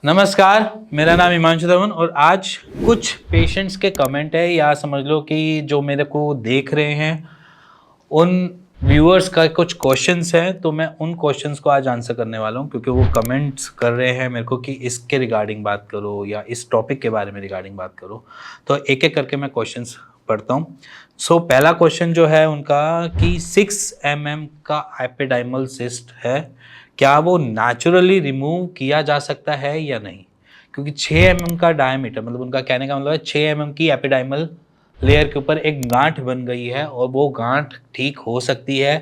नमस्कार, मेरा नाम हिमांशु धवन और आज कुछ पेशेंट्स के कमेंट है या समझ लो कि जो मेरे को देख रहे हैं उन व्यूअर्स का कुछ क्वेश्चंस हैं, तो मैं उन क्वेश्चंस को आज आंसर करने वाला हूं क्योंकि वो कमेंट्स कर रहे हैं मेरे को कि इसके रिगार्डिंग बात करो या इस टॉपिक के बारे में रिगार्डिंग बात करो। तो एक एक करके मैं क्वेश्चंस पढ़ता हूं। पहला क्वेश्चन जो है उनका कि 6 mm का एपिडाइमल सिस्ट है, क्या वो नेचुरली रिमूव किया जा सकता है या नहीं? क्योंकि 6 mm का डायमीटर, मतलब उनका कहने का मतलब है 6 mm की एपिडाइमल लेयर के ऊपर एक गांठ बन गई है और वो गांठ ठीक हो सकती है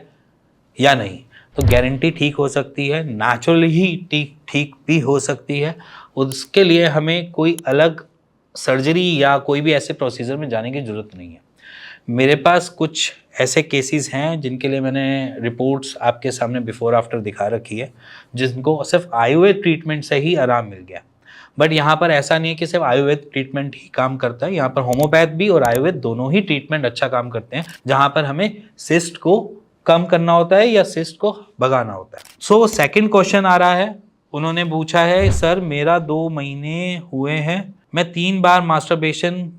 या नहीं। तो गारंटी ठीक हो सकती है, नेचुरली ही ठीक भी हो सकती है। उसके लिए हमें कोई अलग सर्जरी या कोई भी ऐसे प्रोसीजर में जाने की ज़रूरत नहीं है। मेरे पास कुछ ऐसे केसेस हैं जिनके लिए मैंने रिपोर्ट्स आपके सामने बिफोर आफ्टर दिखा रखी है, जिनको सिर्फ आयुर्वेद ट्रीटमेंट से ही आराम मिल गया। बट यहाँ पर ऐसा नहीं है कि सिर्फ आयुर्वेद ट्रीटमेंट ही काम करता है, यहाँ पर होम्योपैथ भी और आयुर्वेद दोनों ही ट्रीटमेंट अच्छा काम करते हैं, जहाँ पर हमें सिस्ट को कम करना होता है या सिस्ट को भगाना होता है। सेकंड क्वेश्चन आ रहा है, उन्होंने पूछा है सर मेरा 2 महीने हुए हैं, मैं 3 बार मास्टरबेशन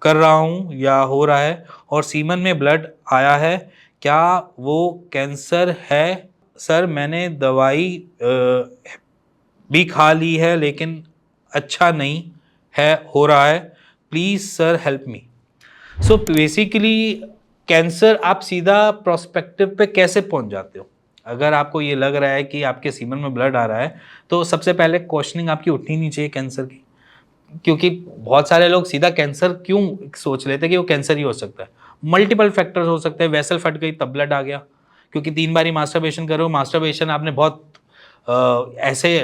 कर रहा हूँ या हो रहा है और सीमन में ब्लड आया है, क्या वो कैंसर है? सर मैंने दवाई भी खा ली है लेकिन अच्छा नहीं है हो रहा है, please sir help me. Basically cancer आप सीधा प्रोस्पेक्टिव पे कैसे पहुंच जाते हो? अगर आपको ये लग रहा है कि आपके सीमन में ब्लड आ रहा है तो सबसे पहले क्वेश्चनिंग आपकी उठनी नहीं चाहिए कैंसर की, क्योंकि बहुत सारे लोग सीधा कैंसर क्यों सोच लेते हैं कि वो कैंसर ही हो सकता है। मल्टीपल फैक्टर्स हो सकते हैं, वेसल फट गई तब ब्लड आ गया, क्योंकि 3 बारी मास्टरबेशन करो, मास्टरबेशन आपने बहुत ऐसे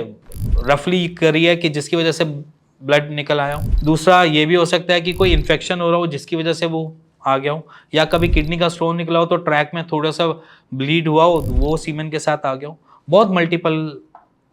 रफली करी है कि जिसकी वजह से ब्लड निकल आया हो। दूसरा ये भी हो सकता है कि कोई इन्फेक्शन हो रहा हो जिसकी वजह से वो आ गया हो, या कभी किडनी का स्टोन निकला हो तो ट्रैक में थोड़ा सा ब्लीड हुआ हो, वो सीमेन के साथ आ गया हो। बहुत मल्टीपल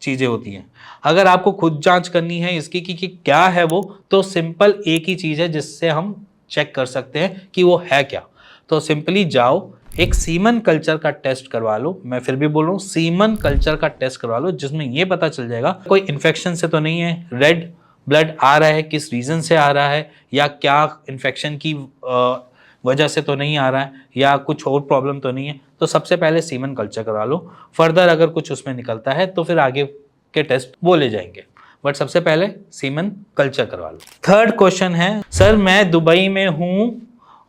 चीज़ें होती हैं। अगर आपको खुद जांच करनी है इसकी कि क्या है वो, तो सिंपल एक ही चीज़ है जिससे हम चेक कर सकते हैं कि वो है क्या। तो सिंपली जाओ एक सीमन कल्चर का टेस्ट करवा लो। मैं फिर भी बोल रहा हूँ, सीमन कल्चर का टेस्ट करवा लो, जिसमें ये पता चल जाएगा कोई इन्फेक्शन से तो नहीं है, रेड ब्लड आ रहा है किस रीज़न से आ रहा है, या क्या इन्फेक्शन की वजह से तो नहीं आ रहा है, या कुछ और प्रॉब्लम तो नहीं है। तो सबसे पहले सीमन कल्चर करवा लो। फर्दर अगर कुछ उसमें निकलता है तो फिर आगे के टेस्ट बोले जाएंगे, बट सबसे पहले सीमन कल्चर करवा लो। थर्ड क्वेश्चन है, सर मैं दुबई में हूँ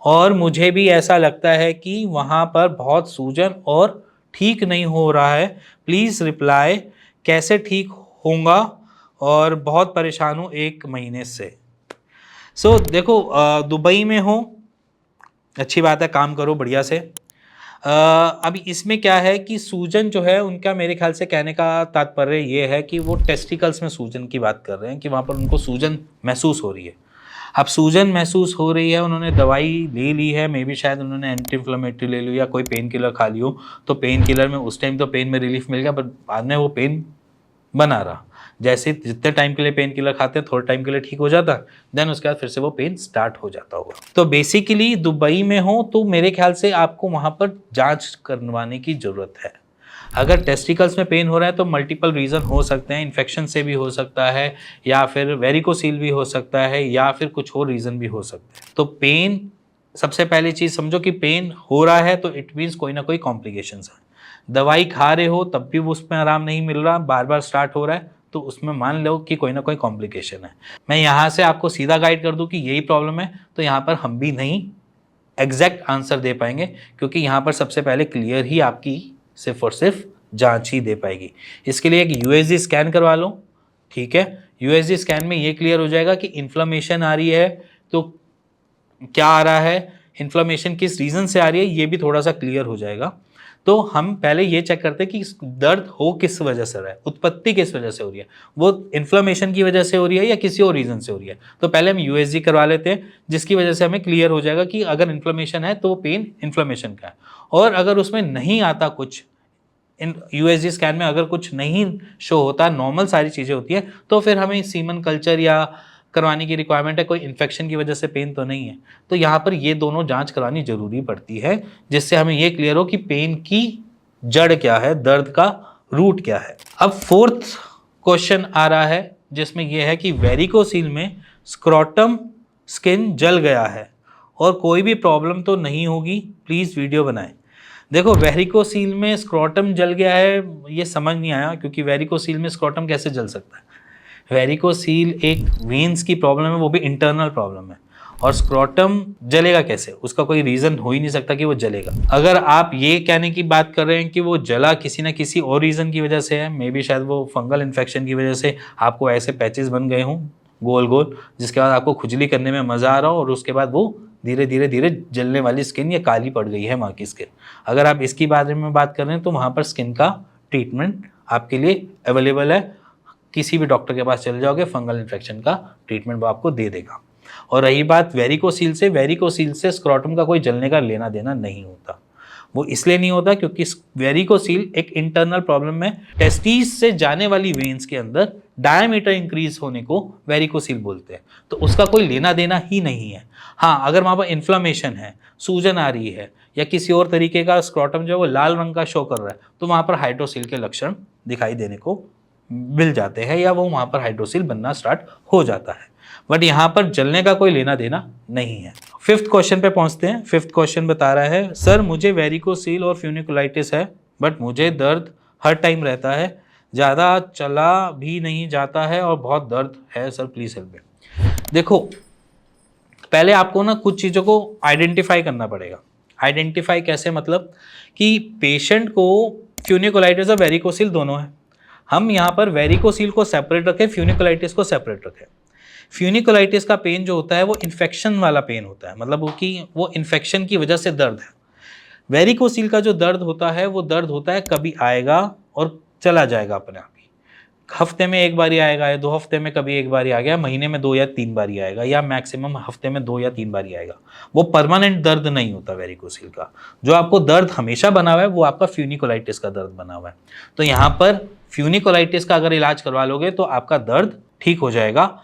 और मुझे भी ऐसा लगता है कि वहाँ पर बहुत सूजन और ठीक नहीं हो रहा है, प्लीज़ रिप्लाई, कैसे ठीक होगा और बहुत परेशान हूँ 1 महीने से। देखो, दुबई में हो, अच्छी बात है, काम करो बढ़िया से। अभी इसमें क्या है कि सूजन जो है उनका, मेरे ख्याल से कहने का तात्पर्य ये है कि वो टेस्टिकल्स में सूजन की बात कर रहे हैं कि वहाँ पर उनको सूजन महसूस हो रही है। अब सूजन महसूस हो रही है, उन्होंने दवाई ले ली है, मे बी शायद उन्होंने एंटी इन्फ्लेमेटरी ले ली या कोई पेन किलर खा लियो, तो पेन किलर में उस टाइम तो पेन में रिलीफ मिल गया, बट बाद में वो पेन बना रहा। जैसे जितने टाइम के लिए पेन किलर खाते हैं थोड़े टाइम के लिए ठीक हो जाता, देन उसके बाद फिर से वो पेन स्टार्ट हो जाता होगा। तो बेसिकली दुबई में हो तो मेरे ख्याल से आपको वहाँ पर जांच करवाने की ज़रूरत है। अगर टेस्टिकल्स में पेन हो रहा है तो मल्टीपल रीज़न हो सकते हैं, इन्फेक्शन से भी हो सकता है, या फिर वेरिकोसील भी हो सकता है, या फिर कुछ और रीज़न भी हो सकते हैं। तो पेन, सबसे पहली चीज़ समझो कि पेन हो रहा है तो इट मीन्स कोई ना कोई कॉम्प्लिकेशंस है। दवाई खा रहे हो तब भी उसमें आराम नहीं मिल रहा, बार बार स्टार्ट हो रहा है, तो उसमें मान लो कि कोई ना कोई कॉम्प्लिकेशन है। मैं यहाँ से आपको सीधा गाइड कर दूँ कि यही प्रॉब्लम है, तो यहाँ पर हम भी नहीं एग्जैक्ट आंसर दे पाएंगे, क्योंकि यहाँ पर सबसे पहले क्लियर ही आपकी सिर्फ और सिर्फ जांच ही दे पाएगी। इसके लिए एक यूएसजी स्कैन करवा लो, ठीक है। यूएसजी स्कैन में ये क्लियर हो जाएगा कि इन्फ्लेमेशन आ रही है तो क्या आ रहा है, इन्फ्लेमेशन किस रीज़न से आ रही है, ये भी थोड़ा सा क्लियर हो जाएगा। तो हम पहले ये चेक करते हैं कि दर्द हो किस वजह से रहा है, उत्पत्ति किस वजह से हो रही है, वो इन्फ्लेमेशन की वजह से हो रही है या किसी और रीज़न से हो रही है। तो पहले हम यूएसजी करवा लेते हैं, जिसकी वजह से हमें क्लियर हो जाएगा कि अगर इन्फ्लेमेशन है तो वो पेन इन्फ्लेमेशन का है। और अगर उसमें नहीं आता कुछ, इन यूएसजी स्कैन में अगर कुछ नहीं शो होता, नॉर्मल सारी चीज़ें होती है, तो फिर हमें सीमन कल्चर या करवाने की रिक्वायरमेंट है। कोई इन्फेक्शन की वजह से पेन तो नहीं है, तो यहाँ पर ये दोनों जांच करानी जरूरी पड़ती है, जिससे हमें ये क्लियर हो कि पेन की जड़ क्या है, दर्द का रूट क्या है। अब फोर्थ क्वेश्चन आ रहा है जिसमें यह है कि वेरिकोसील में स्क्रोटम स्किन जल गया है और कोई भी प्रॉब्लम तो नहीं होगी, प्लीज़ वीडियो बनाएं। देखो, वेरिकोसील में स्क्रोटम जल गया है ये समझ नहीं आया, क्योंकि वेरिकोसील में स्क्रोटम कैसे जल सकता है? वेरिकोसील एक वेन्स की प्रॉब्लम है, वो भी इंटरनल प्रॉब्लम है, और स्क्रोटम जलेगा कैसे? उसका कोई रीज़न हो ही नहीं सकता कि वो जलेगा। अगर आप ये कहने की बात कर रहे हैं कि वो जला किसी ना किसी और रीज़न की वजह से है, मे बी शायद वो फंगल इन्फेक्शन की वजह से आपको ऐसे पैचेस बन गए हों गोल गोल, जिसके बाद आपको खुजली करने में मज़ा आ रहा हो और उसके बाद वो धीरे धीरे धीरे जलने वाली स्किन या काली पड़ गई है वहाँ की स्किन। अगर आप इसकी बारे में बात कर रहे हैं तो वहाँ पर स्किन का ट्रीटमेंट आपके लिए अवेलेबल है, किसी भी डॉक्टर के पास चले जाओगे, फंगल इन्फेक्शन का ट्रीटमेंट वो आपको दे देगा। और रही बात वेरिकोसील से, वेरिकोसील से स्क्रोटम का कोई जलने का लेना देना नहीं होता। वो इसलिए नहीं होता क्योंकि वेरिकोसील एक इंटरनल प्रॉब्लम है, टेस्टिस से जाने वाली वेन्स के अंदर डायमीटर इंक्रीज होने को वेरिकोसील बोलते हैं, तो उसका कोई लेना देना ही नहीं है। हाँ, अगर वहाँ पर इन्फ्लामेशन है, सूजन आ रही है, या किसी और तरीके का स्क्रोटम जो है वो लाल रंग का शो कर रहा है, तो वहाँ पर हाइड्रोसील के लक्षण दिखाई देने को मिल जाते हैं, या वो वहाँ पर हाइड्रोसील बनना स्टार्ट हो जाता है। बट यहाँ पर जलने का कोई लेना देना नहीं है। फिफ्थ क्वेश्चन पे पहुँचते हैं। फिफ्थ क्वेश्चन बता रहा है, सर मुझे वेरिकोसील और फ्यूनिकुलाइटिस है, बट मुझे दर्द हर टाइम रहता है, ज़्यादा चला भी नहीं जाता है और बहुत दर्द है सर, प्लीज़ हेल्प मी। देखो, पहले आपको ना कुछ चीज़ों को आइडेंटिफाई करना पड़ेगा। आइडेंटिफाई कैसे? मतलब कि पेशेंट को फ्यूनिकुलाइटिस और वेरिकोसील दोनों है। हम यहाँ पर वेरिकोसील को सेपरेट रखें, फ्यूनिकुलाइटिस को सेपरेट रखें। फ्यूनिकुलाइटिस का पेन जो होता है वो इन्फेक्शन वाला पेन होता है, मतलब वो इन्फेक्शन की वजह से दर्द है। वेरिकोसील का जो दर्द होता है वो दर्द होता है कभी आएगा और चला जाएगा अपने आप ही। हफ्ते में एक बारी आएगा, या 2 हफ्ते में कभी एक बारी आ गया, महीने में 2 या 3 बारी आएगा, या मैक्सिमम हफ्ते में 2 या 3 बारी आएगा। वो परमानेंट दर्द नहीं होता वेरिकोसील का। जो आपको दर्द हमेशा बना हुआ है वो आपका फ्यूनिकुलाइटिस का दर्द बना हुआ है। तो यहाँ पर फ्यूनिकुलाइटिस का अगर इलाज करवा लोगे तो आपका दर्द ठीक हो जाएगा,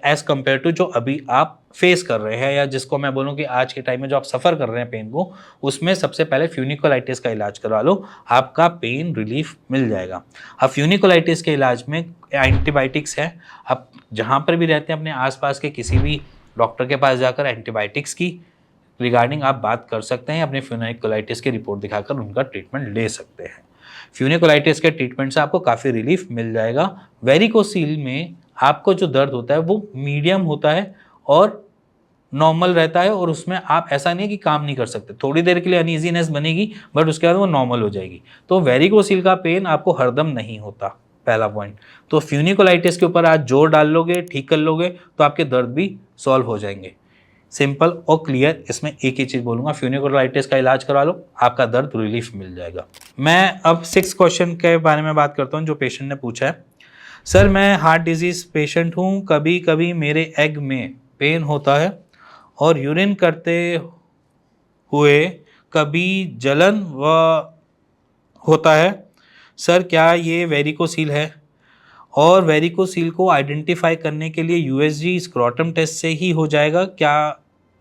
एज कम्पेयर टू जो अभी आप फेस कर रहे हैं, या जिसको मैं बोलूँ कि आज के टाइम में जो आप सफ़र कर रहे हैं पेन को, उसमें सबसे पहले फ्यूनिकुलाइटिस का इलाज करवा लो, आपका पेन रिलीफ मिल जाएगा। अब फ्यूनिकुलाइटिस के इलाज में एंटीबायोटिक्स है। आप जहाँ पर भी रहते हैं अपने आसपास के किसी भी डॉक्टर के पास जाकर एंटीबायोटिक्स की रिगार्डिंग आप बात कर सकते हैं, अपने फ्यूनिकुलाइटिस की रिपोर्ट दिखाकर उनका ट्रीटमेंट ले सकते हैं। फ्यूनिकुलाइटिस के ट्रीटमेंट से आपको काफ़ी रिलीफ मिल जाएगा। वेरिकोसील में आपको जो दर्द होता है वो मीडियम होता है और नॉर्मल रहता है, और उसमें आप ऐसा नहीं है कि काम नहीं कर सकते, थोड़ी देर के लिए अनईजीनेस बनेगी बट उसके बाद वो नॉर्मल हो जाएगी। तो वेरिकोसील का पेन आपको हरदम नहीं होता, पहला पॉइंट। तो फ्यूनिकुलाइटिस के ऊपर आज जोर डाल लोगे, ठीक कर लोगे, तो आपके दर्द भी सॉल्व हो जाएंगे। सिंपल और क्लियर, इसमें एक ही चीज़ बोलूँगा, फ्यूनिकुलाइटिस का इलाज करा लो, आपका दर्द रिलीफ मिल जाएगा। मैं अब 6 क्वेश्चन के बारे में बात करता हूँ जो पेशेंट ने पूछा है। सर मैं हार्ट डिजीज़ पेशेंट हूँ, कभी कभी मेरे एग में पेन होता है और यूरिन करते हुए कभी जलन व होता है, सर क्या ये वेरिकोसील है? और वेरिकोसील को आइडेंटिफाई करने के लिए यूएसजी स्क्रोटम टेस्ट से ही हो जाएगा क्या?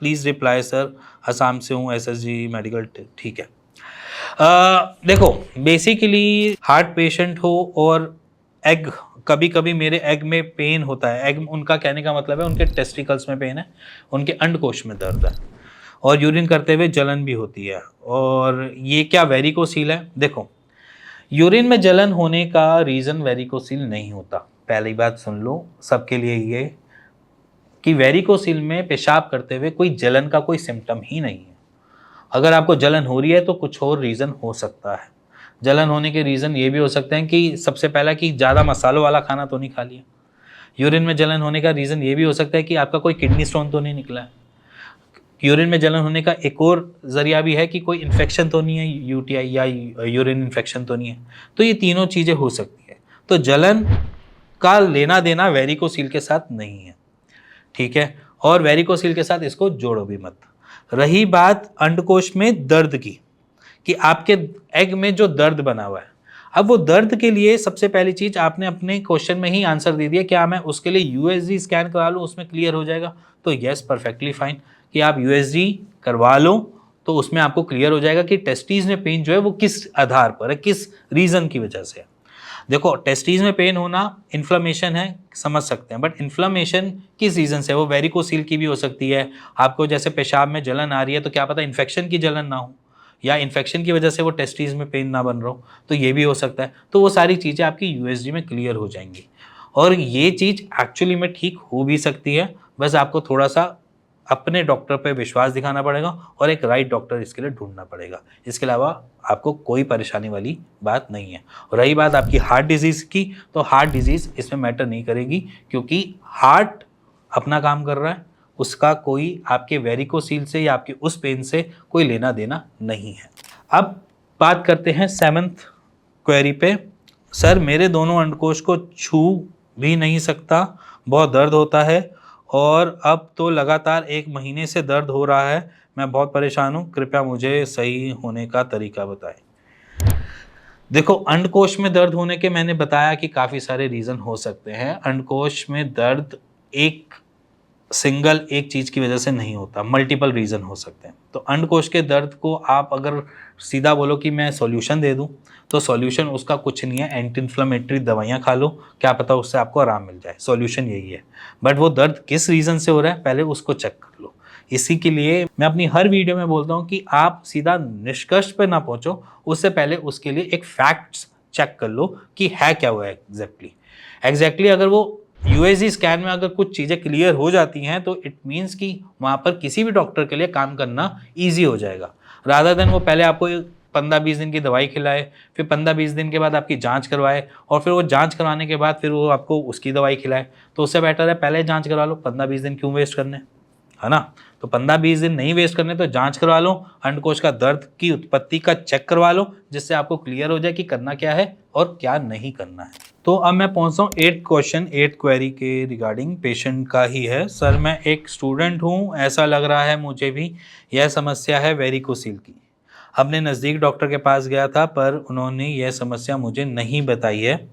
प्लीज़ रिप्लाई सर, असम से हूँ, एसएसजी मेडिकल। ठीक है। देखो, बेसिकली हार्ट पेशेंट हो और एग, कभी कभी मेरे एग में पेन होता है, एग उनका कहने का मतलब है उनके टेस्टिकल्स में पेन है, उनके अंडकोश में दर्द है, और यूरिन करते हुए जलन भी होती है, और ये क्या वेरिकोसील है? देखो, यूरिन में जलन होने का रीज़न वेरिकोसील नहीं होता। पहली बात सुन लो सबके लिए ये कि वेरिकोसील में पेशाब करते हुए कोई जलन का कोई सिम्टम ही नहीं है। अगर आपको जलन हो रही है तो कुछ और रीज़न हो सकता है। जलन होने के रीज़न ये भी हो सकते हैं कि सबसे पहला कि ज़्यादा मसालों वाला खाना तो नहीं खा लिया। यूरिन में जलन होने का रीज़न ये भी हो सकता है कि आपका कोई किडनी स्टोन तो नहीं निकला है। यूरिन में जलन होने का एक और ज़रिया भी है कि कोई इन्फेक्शन तो नहीं है, यूटीआई या यूरिन इन्फेक्शन तो नहीं है। तो ये तीनों चीज़ें हो सकती है। तो जलन का लेना देना वेरिकोसील के साथ नहीं है, ठीक है? और वेरिकोसील के साथ इसको जोड़ो भी मत। रही बात अंडकोश में दर्द की, कि आपके एग में जो दर्द बना हुआ है, अब वो दर्द के लिए सबसे पहली चीज़ आपने अपने क्वेश्चन में ही आंसर दे दिया, क्या मैं उसके लिए यूएसजी स्कैन करा लूँ उसमें क्लियर हो जाएगा? तो यस, परफेक्टली फाइन कि आप यूएसजी करवा लो, तो उसमें आपको क्लियर हो जाएगा कि टेस्टीज में पेन जो है वो किस आधार पर है, किस रीज़न की वजह से है। देखो टेस्टीज में पेन होना इन्फ्लेमेशन है, समझ सकते हैं, बट इन्फ्लेमेशन किस रीज़न से, वो वेरिकोसील की भी हो सकती है। आपको जैसे पेशाब में जलन आ रही है तो क्या पता इन्फेक्शन की जलन ना हो, या इन्फेक्शन की वजह से वो टेस्टीज में पेन ना बन रहा हो, तो ये भी हो सकता है। तो वो सारी चीज़ें आपकी यूएसजी में क्लियर हो जाएंगी और ये चीज़ एक्चुअली में ठीक हो भी सकती है। बस आपको थोड़ा सा अपने डॉक्टर पे विश्वास दिखाना पड़ेगा और एक राइट डॉक्टर इसके लिए ढूंढना पड़ेगा। इसके अलावा आपको कोई परेशानी वाली बात नहीं है। और रही बात आपकी हार्ट डिजीज़ की, तो हार्ट डिजीज़ इसमें मैटर नहीं करेगी, क्योंकि हार्ट अपना काम कर रहा है, उसका कोई आपके वेरिकोसील से या आपके उस पेन से कोई लेना देना नहीं है। अब बात करते हैं 7th क्वेरी पे। सर मेरे दोनों अंडकोश को छू भी नहीं सकता, बहुत दर्द होता है और अब तो लगातार 1 महीने से दर्द हो रहा है, मैं बहुत परेशान हूँ, कृपया मुझे सही होने का तरीका बताएं। देखो अंडकोश में दर्द होने के मैंने बताया कि काफ़ी सारे रीज़न हो सकते हैं। अंडकोश में दर्द एक सिंगल एक चीज़ की वजह से नहीं होता, मल्टीपल रीज़न हो सकते हैं। तो अंडकोश के दर्द को आप अगर सीधा बोलो कि मैं सॉल्यूशन दे दूं, तो सॉल्यूशन उसका कुछ नहीं है, एंटी इन्फ्लेमेटरी दवाइयाँ खा लो, क्या पता उससे आपको आराम मिल जाए, सॉल्यूशन यही है। बट वो दर्द किस रीज़न से हो रहा है पहले उसको चेक कर लो। इसी के लिए मैं अपनी हर वीडियो में बोलता हूँ कि आप सीधा निष्कर्ष पे ना पहुँचो, उससे पहले उसके लिए एक फैक्ट्स चेक कर लो कि है क्या हुआ है एग्जैक्टली। अगर वो यूएसजी स्कैन में अगर कुछ चीज़ें क्लियर हो जाती हैं तो इट मीन्स कि वहाँ पर किसी भी डॉक्टर के लिए काम करना ईजी हो जाएगा, रादर देन वो पहले आपको 15-20 दिन की दवाई खिलाए, फिर 15-20 दिन के बाद आपकी जांच करवाए और फिर वो जांच करवाने के बाद फिर वो आपको उसकी दवाई खिलाए। तो उससे बेटर है पहले जांच करवा लो, 15-20 दिन क्यों वेस्ट करने, है ना। तो 15-20 दिन नहीं वेस्ट करने तो जांच करवा लो, अंडकोश का दर्द की उत्पत्ति का चेक करवा लो, जिससे आपको क्लियर हो जाए कि करना क्या है और क्या नहीं करना है। तो अब मैं पहुंचता हूँ 8th क्वेश्चन, 8th क्वेरी के रिगार्डिंग पेशेंट का ही है। सर मैं एक स्टूडेंट हूँ, ऐसा लग रहा है मुझे भी यह समस्या है वेरिकोसील की। अपने नज़दीक डॉक्टर के पास गया था पर उन्होंने यह समस्या मुझे नहीं बताई है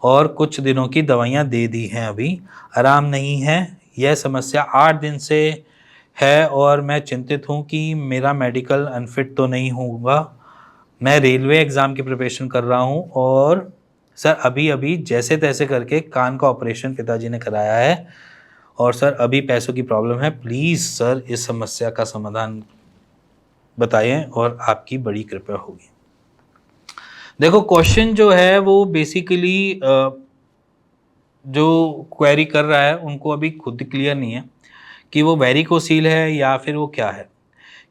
और कुछ दिनों की दवाइयाँ दे दी हैं, अभी आराम नहीं है। यह समस्या 8 दिन से है और मैं चिंतित हूँ कि मेरा मेडिकल अनफिट तो नहीं होगा। मैं रेलवे एग्ज़ाम की प्रिपरेशन कर रहा हूँ और सर अभी अभी जैसे तैसे करके कान का ऑपरेशन पिताजी ने कराया है और सर अभी पैसों की प्रॉब्लम है, प्लीज़ सर इस समस्या का समाधान बताएं और आपकी बड़ी कृपया होगी। देखो क्वेश्चन जो है वो बेसिकली जो क्वेरी कर रहा है उनको अभी खुद क्लियर नहीं है कि वो वेरिकोसील है या फिर वो क्या है,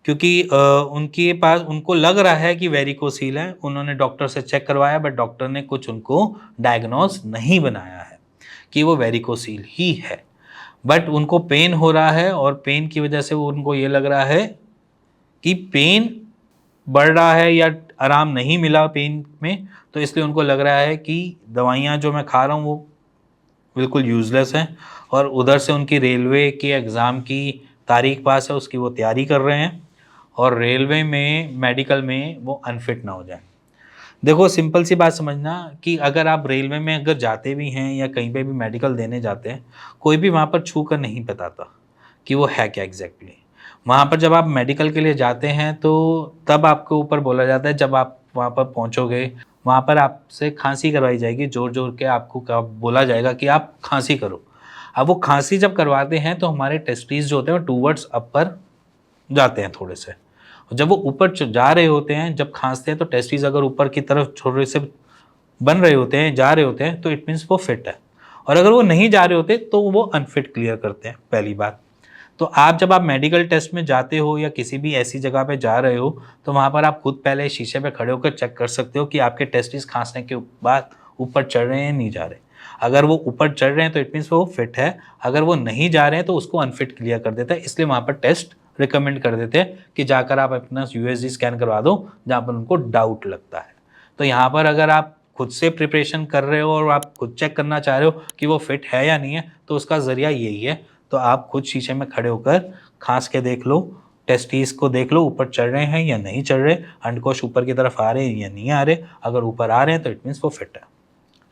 क्योंकि उनके पास उनको लग रहा है कि वेरिकोसील है, उन्होंने डॉक्टर से चेक करवाया बट डॉक्टर ने कुछ उनको डायग्नोज नहीं बनाया है कि वो वेरिकोसील ही है। बट उनको पेन हो रहा है और पेन की वजह से वो उनको ये लग रहा है कि पेन बढ़ रहा है या आराम नहीं मिला पेन में, तो इसलिए उनको लग रहा है कि दवाइयाँ जो मैं खा रहा हूँ वो बिल्कुल यूज़लेस हैं और उधर से उनकी रेलवे के एग्ज़ाम की तारीख पास है, उसकी वो तैयारी कर रहे हैं और रेलवे में मेडिकल में वो अनफिट ना हो जाए। देखो सिंपल सी बात समझना कि अगर आप रेलवे में अगर जाते भी हैं या कहीं पे भी मेडिकल देने जाते हैं, कोई भी वहाँ पर छू कर नहीं बताता कि वो है क्या एग्जैक्टली। वहाँ पर जब आप मेडिकल के लिए जाते हैं तो तब आपके ऊपर बोला जाता है, जब आप वहाँ पर पहुँचोगे वहाँ पर आपसे खांसी करवाई जाएगी, जोर जोर के आपको बोला जाएगा कि आप खांसी करो। अब वो खांसी जब करवाते हैं तो हमारे टेस्टिस जो होते हैं वो टूवर्ड्स अपर जाते हैं थोड़े से, जब वो ऊपर जा रहे होते हैं, जब खांसते हैं तो टेस्टिस अगर ऊपर की तरफ थोड़े से बन रहे होते हैं, जा रहे होते हैं, तो इट मीन्स वो फिट है। और अगर वो नहीं जा रहे होते तो वो अनफिट क्लियर करते हैं, पहली बात। तो आप जब आप मेडिकल टेस्ट में जाते हो या किसी भी ऐसी जगह पे जा रहे हो तो वहाँ पर आप खुद पहले शीशे पे खड़े होकर चेक कर सकते हो कि आपके टेस्टिस खांसने के बाद ऊपर चढ़ रहे हैं नहीं जा रहे। अगर वो ऊपर चढ़ रहे हैं तो इट मीन्स वो फिट है, अगर वो नहीं जा रहे हैं तो उसको अनफिट क्लियर कर देता है। इसलिए वहाँ पर टेस्ट रिकमेंड कर देते हैं कि जाकर आप अपना यूएसजी स्कैन करवा दो जहाँ पर उनको डाउट लगता है। तो यहाँ पर अगर आप खुद से प्रिपरेशन कर रहे हो और आप खुद चेक करना चाह रहे हो कि वो फिट है या नहीं है, तो उसका ज़रिया यही है। तो आप खुद शीशे में खड़े होकर खांस के देख लो, टेस्टिस को देख लो ऊपर चढ़ रहे हैं या नहीं चढ़ रहे, अंडकोश ऊपर की तरफ आ रहे हैं या नहीं आ रहे। अगर ऊपर आ रहे हैं तो इट मीन्स वो फिट है,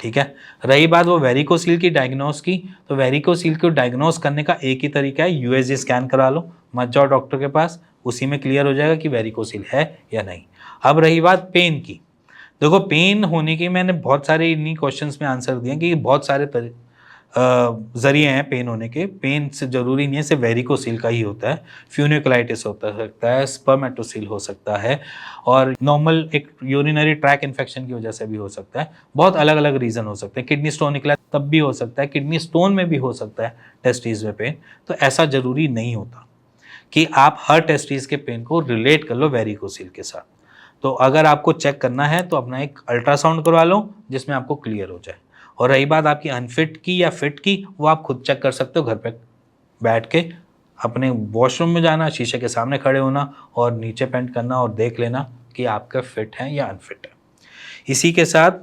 ठीक है। रही बात वो वेरिकोसील की डायग्नोस की, तो वेरिकोसील को डायग्नोस करने का एक ही तरीका है, यूएसजी स्कैन करा लो, मत जाओ डॉक्टर के पास, उसी में क्लियर हो जाएगा कि वेरिकोसील है या नहीं। अब रही बात पेन की, देखो पेन होने की मैंने बहुत सारे इन्हीं क्वेश्चंस में आंसर दिए कि बहुत सारे जरिए हैं पेन होने के। पेन से जरूरी नहीं है सिर्फ वेरिकोसील का ही होता है, फ्यूनिकुलाइटिस होता सकता है, स्पर्मेटोसील हो सकता है, और नॉर्मल एक यूरिनरी ट्रैक इन्फेक्शन की वजह से भी हो सकता है। बहुत अलग अलग रीज़न हो सकते हैं। किडनी स्टोन निकला तब भी हो सकता है, किडनी स्टोन में भी हो सकता है टेस्टिस में पेन। तो ऐसा ज़रूरी नहीं होता कि आप हर टेस्टिस के पेन को रिलेट कर लो वेरिकोसील के साथ। तो अगर आपको चेक करना है तो अपना एक अल्ट्रासाउंड करवा लो जिसमें आपको क्लियर हो जाए। और रही बात आपकी अनफिट की या फिट की, वो आप खुद चेक कर सकते हो घर पे बैठ के। अपने वॉशरूम में जाना, शीशे के सामने खड़े होना और नीचे पेंट करना और देख लेना कि आपका फिट है या अनफिट है। इसी के साथ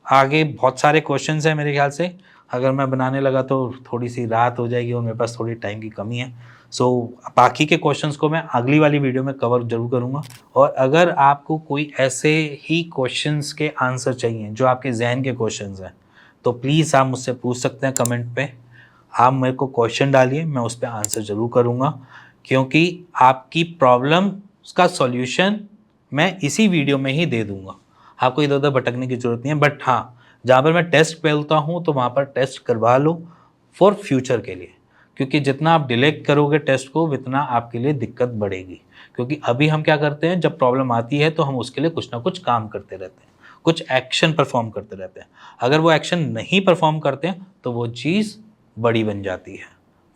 आगे बहुत सारे क्वेश्चंस हैं मेरे ख्याल से। अगर मैं बनाने लगा तो थोड़ी सी रात हो जाएगी और मेरे पास थोड़ी टाइम की कमी है। सो बाकी के क्वेश्चंस को मैं अगली वाली वीडियो में कवर जरूर करूँगा। और अगर आपको कोई ऐसे ही क्वेश्चंस के आंसर चाहिए जो आपके जहन के क्वेश्चंस हैं, तो प्लीज़ आप मुझसे पूछ सकते हैं कमेंट पे। आप मेरे को क्वेश्चन डालिए, मैं उस पर आंसर ज़रूर करूँगा, क्योंकि आपकी प्रॉब्लम का सॉल्यूशन मैं इसी वीडियो में ही दे दूँगा। आपको इधर उधर भटकने की ज़रूरत नहीं है। बट हाँ, जहाँ पर मैं टेस्ट बोलता हूँ तो वहाँ पर टेस्ट करवा लो फॉर फ्यूचर के लिए, क्योंकि जितना आप डिले करोगे टेस्ट को उतना आपके लिए दिक्कत बढ़ेगी। क्योंकि अभी हम क्या करते हैं, जब प्रॉब्लम आती है तो हम उसके लिए कुछ ना कुछ काम करते रहते हैं, कुछ एक्शन परफॉर्म करते रहते हैं। अगर वो एक्शन नहीं परफॉर्म करते हैं तो वो चीज़ बड़ी बन जाती है।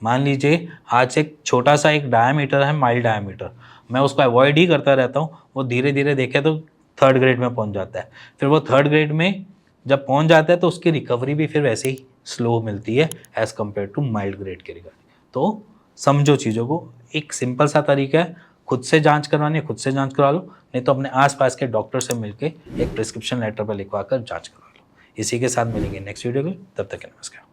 मान लीजिए आज एक छोटा सा एक डायमीटर है, माइल्ड डायमीटर, मैं उसको अवॉइड ही करता रहता हूँ, वो धीरे धीरे देखे तो थर्ड ग्रेड में पहुँच जाता है। फिर वो थर्ड ग्रेड में जब पहुँच जाता है तो उसकी रिकवरी भी फिर वैसे ही स्लो मिलती है as compare to mild grade के रिगार्डिंग। तो समझो चीज़ों को, एक सिंपल सा तरीका है, खुद से जांच करवानी है खुद से जांच करा लो, नहीं तो अपने आसपास के डॉक्टर से मिलके एक प्रिस्क्रिप्शन लेटर पर लिखवा कर जांच करवा लो। इसी के साथ मिलेंगे नेक्स्ट वीडियो में, तब तक के नमस्कार।